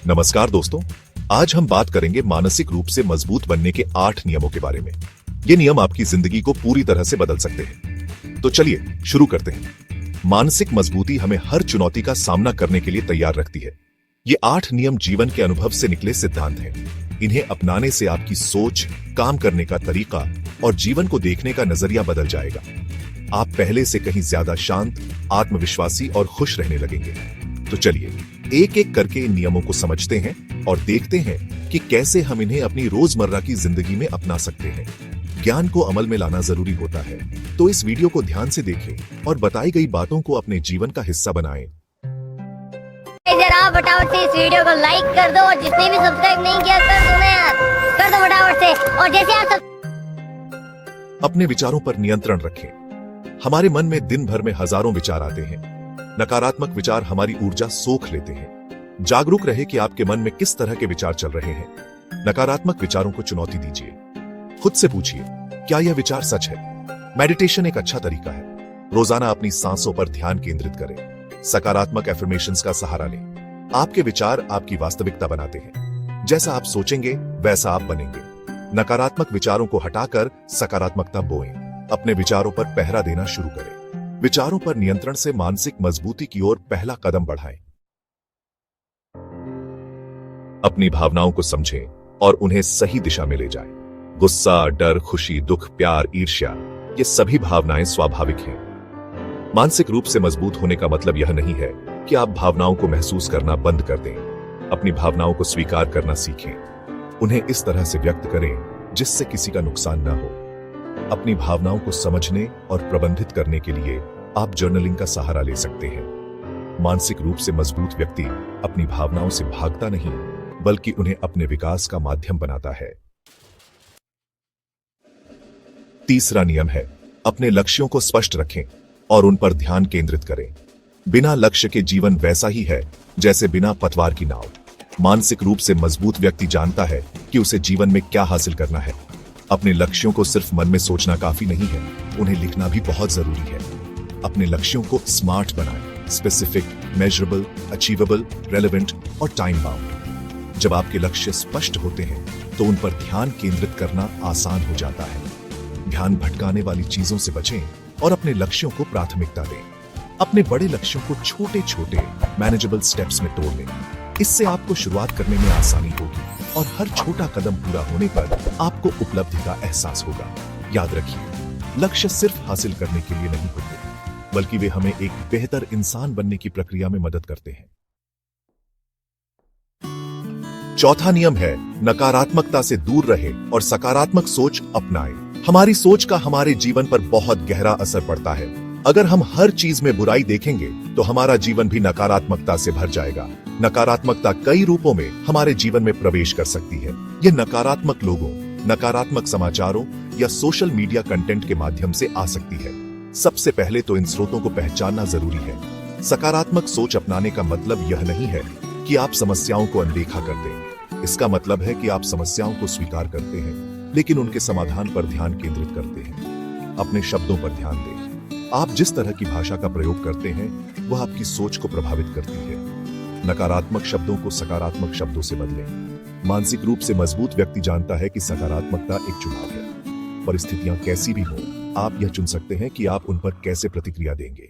नमस्कार दोस्तों, आज हम बात करेंगे मानसिक रूप से मजबूत बनने के 8 नियमों के बारे में। ये नियम आपकी जिंदगी को पूरी तरह से बदल सकते हैं। तो चलिए शुरू करते हैं। मानसिक मजबूती हमें हर चुनौती का सामना करने के लिए तैयार रखती है। ये 8 नियम जीवन के अनुभव से निकले सिद्धांत हैं। इन्हें अपनाने से आपकी सोच, काम करने का तरीका और जीवन को देखने का नजरिया बदल जाएगा। आप पहले से कहीं ज्यादा शांत, आत्मविश्वासी और खुश रहने लगेंगे। तो चलिए एक एक करके इन नियमों को समझते हैं और देखते हैं कि कैसे हम इन्हें अपनी रोजमर्रा की जिंदगी में अपना सकते हैं। ज्ञान को अमल में लाना जरूरी होता है, तो इस वीडियो को ध्यान से देखें और बताई गई बातों को अपने जीवन का हिस्सा बनाएं। जरा फटाफट से इस वीडियो को लाइक कर दो और जिसने भी सब्सक्राइब नहीं किया कर दो ना यार, कर दो फटाफट से। और जैसे आप अपने विचारों पर नियंत्रण रखें। हमारे मन में दिन भर में हजारों विचार आते हैं। नकारात्मक विचार हमारी ऊर्जा सोख लेते हैं। जागरूक रहे कि आपके मन में किस तरह के विचार चल रहे हैं। नकारात्मक विचारों को चुनौती दीजिए। खुद से पूछिए, क्या यह विचार सच है? मेडिटेशन एक अच्छा तरीका है। रोजाना अपनी सांसों पर ध्यान केंद्रित करें। सकारात्मक एफर्मेशंस का सहारा लें। आपके विचार आपकी वास्तविकता बनाते हैं। जैसा आप सोचेंगे वैसा आप बनेंगे। नकारात्मक विचारों को हटाकर सकारात्मकता बोएं। अपने विचारों पर पहरा देना शुरू करें। विचारों पर नियंत्रण से मानसिक मजबूती की ओर पहला कदम बढ़ाएं। अपनी भावनाओं को समझें और उन्हें सही दिशा में ले जाएं। गुस्सा, डर, खुशी, दुख, प्यार, ईर्ष्या, ये सभी भावनाएं स्वाभाविक हैं। मानसिक रूप से मजबूत होने का मतलब यह नहीं है कि आप भावनाओं को महसूस करना बंद कर दें। अपनी भावनाओं को स्वीकार करना सीखें। उन्हें इस तरह से व्यक्त करें जिससे किसी का नुकसान न हो। अपनी भावनाओं को समझने और प्रबंधित करने के लिए आप जर्नलिंग का सहारा ले सकते हैं। मानसिक रूप से मजबूत व्यक्ति अपनी भावनाओं से भागता नहीं, बल्कि उन्हें अपने विकास का माध्यम बनाता है। तीसरा नियम है, अपने लक्ष्यों को स्पष्ट रखें और उन पर ध्यान केंद्रित करें। बिना लक्ष्य के जीवन वैसा ही है जैसे बिना पतवार की नाव। मानसिक रूप से मजबूत व्यक्ति जानता है कि उसे जीवन में क्या हासिल करना है। अपने लक्ष्यों को सिर्फ मन में सोचना काफी नहीं है, उन्हें लिखना भी बहुत जरूरी है। अपने लक्ष्यों को स्मार्ट बनाएं, स्पेसिफिक, मेजरेबल, अचीवेबल, रेलेवेंट और टाइम बाउंड। जब आपके लक्ष्य स्पष्ट होते हैं तो उन पर ध्यान केंद्रित करना आसान हो जाता है। ध्यान भटकाने वाली चीजों से बचें और अपने लक्ष्यों को प्राथमिकता दें। अपने बड़े लक्ष्यों को छोटे छोटे मैनेजेबल स्टेप्स में तोड़ लें। इससे आपको शुरुआत करने में आसानी होगी और हर छोटा कदम पूरा होने पर आपको उपलब्धि का एहसास होगा। याद रखिए, लक्ष्य सिर्फ हासिल करने के लिए नहीं होते, बल्कि वे हमें एक बेहतर इंसान बनने की प्रक्रिया में मदद करते हैं। चौथा नियम है, नकारात्मकता से दूर रहे और सकारात्मक सोच अपनाएं। हमारी सोच का हमारे जीवन पर बहुत गहरा असर पड़ता है। अगर हम हर चीज में बुराई देखेंगे तो हमारा जीवन भी नकारात्मकता से भर जाएगा। नकारात्मकता कई रूपों में हमारे जीवन में प्रवेश कर सकती है। ये नकारात्मक लोगों, नकारात्मक समाचारों या सोशल मीडिया कंटेंट के माध्यम से आ सकती है। सबसे पहले तो इन स्रोतों को पहचानना जरूरी है। सकारात्मक सोच अपनाने का मतलब यह नहीं है कि आप समस्याओं को अनदेखा कर दें। इसका मतलब है कि आप समस्याओं को स्वीकार करते हैं, लेकिन उनके समाधान पर ध्यान केंद्रित करते हैं। अपने शब्दों पर ध्यान दें। आप जिस तरह की भाषा का प्रयोग करते हैं वह आपकी सोच को प्रभावित करती है। नकारात्मक शब्दों को सकारात्मक शब्दों से बदलें। मानसिक रूप से मजबूत व्यक्ति जानता है कि सकारात्मकता एक चुनाव है। परिस्थितियां कैसी भी हों, आप यह चुन सकते हैं कि आप उन पर कैसे प्रतिक्रिया देंगे।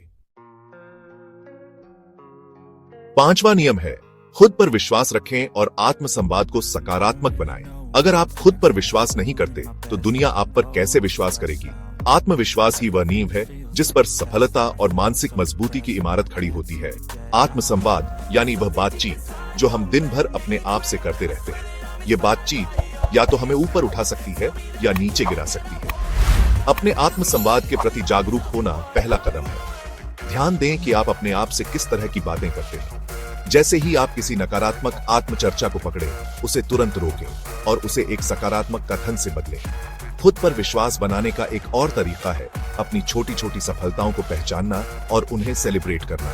पांचवा नियम है, खुद पर विश्वास रखें और आत्मसंवाद को सकारात्मक बनाएं। अगर आप खुद पर विश्वास नहीं करते तो दुनिया आप पर कैसे विश्वास करेगी? आत्मविश्वास ही वह नींव है जिस पर सफलता और मानसिक मजबूती की इमारत खड़ी होती है। आत्मसंवाद यानी वह बातचीत जो हम दिन भर अपने आप से करते रहते हैं। ये बातचीत या तो हमें ऊपर उठा सकती है या नीचे गिरा सकती है। अपने आत्मसंवाद के प्रति जागरूक होना पहला कदम है। ध्यान दें कि आप अपने आप से किस तरह की बातें करते हैं। जैसे ही आप किसी नकारात्मक आत्मचर्चा को पकड़ें, उसे तुरंत रोकें और उसे एक सकारात्मक कथन से बदलें। खुद पर विश्वास बनाने का एक और तरीका है अपनी छोटी छोटी सफलताओं को पहचानना और उन्हें सेलिब्रेट करना।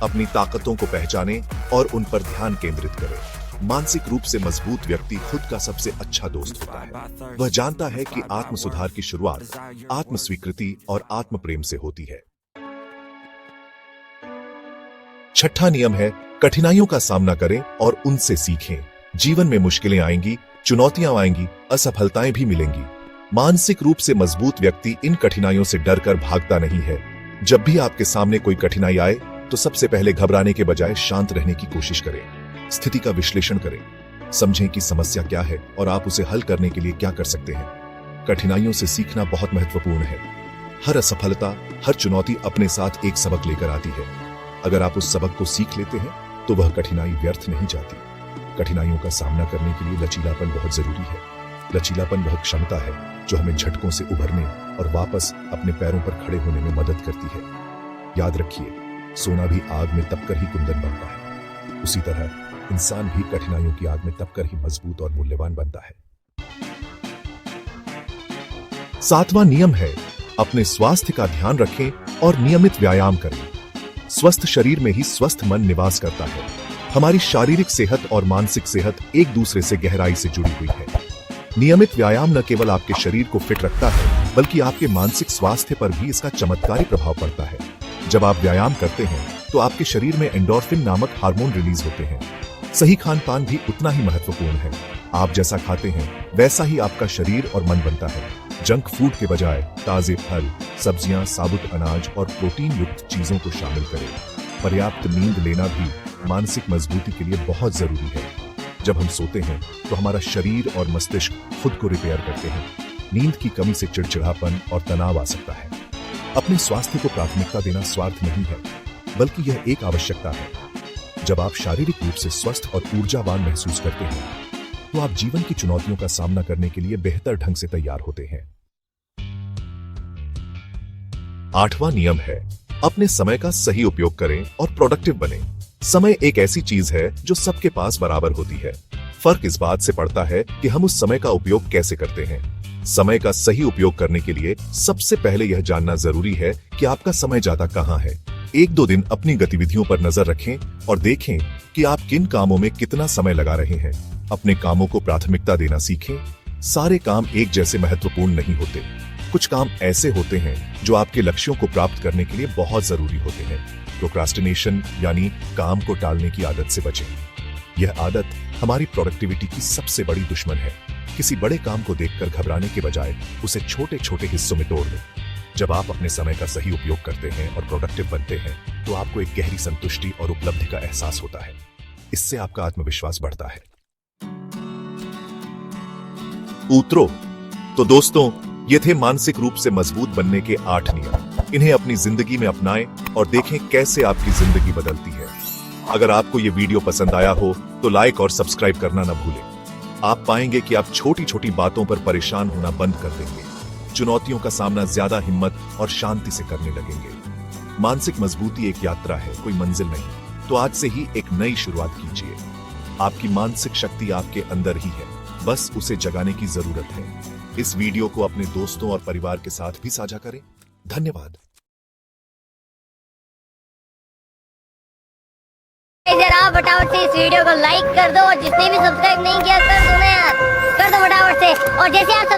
अपनी ताकतों को पहचानें और उन पर ध्यान केंद्रित करें। मानसिक रूप से मजबूत व्यक्ति खुद का सबसे अच्छा दोस्त होता है। वह जानता है कि आत्म सुधार की शुरुआत आत्म स्वीकृति और आत्म प्रेम से होती है। छठा नियम है, कठिनाइयों का सामना करें और उनसे सीखें। जीवन में मुश्किलें आएंगी, चुनौतियां आएंगी, असफलताएं भी मिलेंगी। मानसिक रूप से मजबूत व्यक्ति इन कठिनाइयों से डरकर भागता नहीं है। जब भी आपके सामने कोई कठिनाई आए तो सबसे पहले घबराने के बजाय शांत रहने की कोशिश करें। स्थिति का विश्लेषण करें, समझें कि समस्या क्या है और आप उसे हल करने के लिए क्या कर सकते हैं। कठिनाइयों से सीखना बहुत महत्वपूर्ण है। हर असफलता, हर चुनौती अपने साथ एक सबक लेकर आती है। अगर आप उस सबक को सीख लेते हैं तो वह कठिनाई व्यर्थ नहीं जाती। कठिनाइयों का सामना करने के लिए लचीलापन बहुत जरूरी है। लचीलापन वह क्षमता है जो हमें झटकों से उभरने और वापस अपने पैरों पर खड़े होने में मदद करती है। याद रखिए, सोना भी आग में तपकर ही कुंदन बनता है। उसी तरह इंसान भी कठिनाइयों की आग में तपकर ही मजबूत और मूल्यवान बनता है। 7वां नियम है, अपने स्वास्थ्य का ध्यान रखें और नियमित व्यायाम करें। स्वस्थ शरीर में ही स्वस्थ मन निवास करता है। हमारी शारीरिक सेहत और मानसिक सेहत एक दूसरे से गहराई से जुड़ी हुई है। नियमित व्यायाम न केवल आपके शरीर को फिट रखता है, बल्कि आपके मानसिक स्वास्थ्य पर भी इसका चमत्कारी प्रभाव पड़ता है। जब आप व्यायाम करते हैं तो आपके शरीर में एंडोर्फिन नामक हार्मोन रिलीज होते हैं। सही खान पान भी उतना ही महत्वपूर्ण है। आप जैसा खाते हैं वैसा ही आपका शरीर और मन बनता है। जंक फूड के बजाय ताजे फल, सब्जियां, साबुत अनाज और प्रोटीन युक्त चीजों को शामिल करें। पर्याप्त नींद लेना भी मानसिक मजबूती के लिए बहुत जरूरी है। जब हम सोते हैं तो हमारा शरीर और मस्तिष्क खुद को रिपेयर करते हैं। नींद की कमी से चिड़चिड़ापन और तनाव आ सकता है। अपने स्वास्थ्य को प्राथमिकता देना स्वार्थ नहीं है, बल्कि यह एक आवश्यकता है। जब आप शारीरिक रूप से स्वस्थ और ऊर्जावान महसूस करते हैं तो आप जीवन की चुनौतियों का सामना करने के लिए बेहतर ढंग से तैयार होते हैं। 8वां नियम है, अपने समय का सही उपयोग करें और प्रोडक्टिव बनें। समय एक ऐसी चीज है जो सबके पास बराबर होती है। फर्क इस बात से पड़ता है कि हम उस समय का उपयोग कैसे करते हैं। समय का सही उपयोग करने के लिए सबसे पहले यह जानना जरूरी है कि आपका समय ज्यादा कहाँ है। 1-2 दिन अपनी गतिविधियों पर नजर रखें और देखें कि आप किन कामों में कितना समय लगा रहे हैं। अपने कामों को प्राथमिकता देना सीखें। सारे काम एक जैसे महत्वपूर्ण नहीं होते। कुछ काम ऐसे होते हैं जो आपके लक्ष्यों को प्राप्त करने के लिए बहुत जरूरी होते हैं। प्रोक्रास्टिनेशन यानी काम को टालने की आदत से बचें। यह आदत हमारी प्रोडक्टिविटी की सबसे बड़ी दुश्मन है। किसी बड़े काम को देखकर घबराने के बजाय उसे छोटे छोटे हिस्सों में तोड़ दें। जब आप अपने समय का सही उपयोग करते हैं और प्रोडक्टिव बनते हैं तो आपको एक गहरी संतुष्टि और उपलब्धि का एहसास होता है। इससे आपका आत्मविश्वास बढ़ता है। उतरो। तो दोस्तों, ये थे मानसिक रूप से मजबूत बनने के 8 नियम। इन्हें अपनी जिंदगी में अपनाएं और देखें कैसे आपकी जिंदगी बदलती है। अगर आपको ये वीडियो पसंद आया हो तो लाइक और सब्सक्राइब करना न भूलें। आप पाएंगे कि आप छोटी छोटी बातों पर परेशान होना बंद कर देंगे। चुनौतियों का सामना ज्यादा हिम्मत और शांति से करने लगेंगे। मानसिक मजबूती एक यात्रा है, कोई मंजिल नहीं। तो आज से ही एक नई शुरुआत कीजिए। आपकी मानसिक शक्ति आपके अंदर ही है, बस उसे जगाने की जरूरत है। इस वीडियो को अपने दोस्तों और परिवार के साथ भी साझा करें। धन्यवाद। जरा फटाफट से इस वीडियो को लाइक कर दो और जिसने भी सब्सक्राइब नहीं किया कर दो ना यार, कर दो फटाफट से। और जैसे आप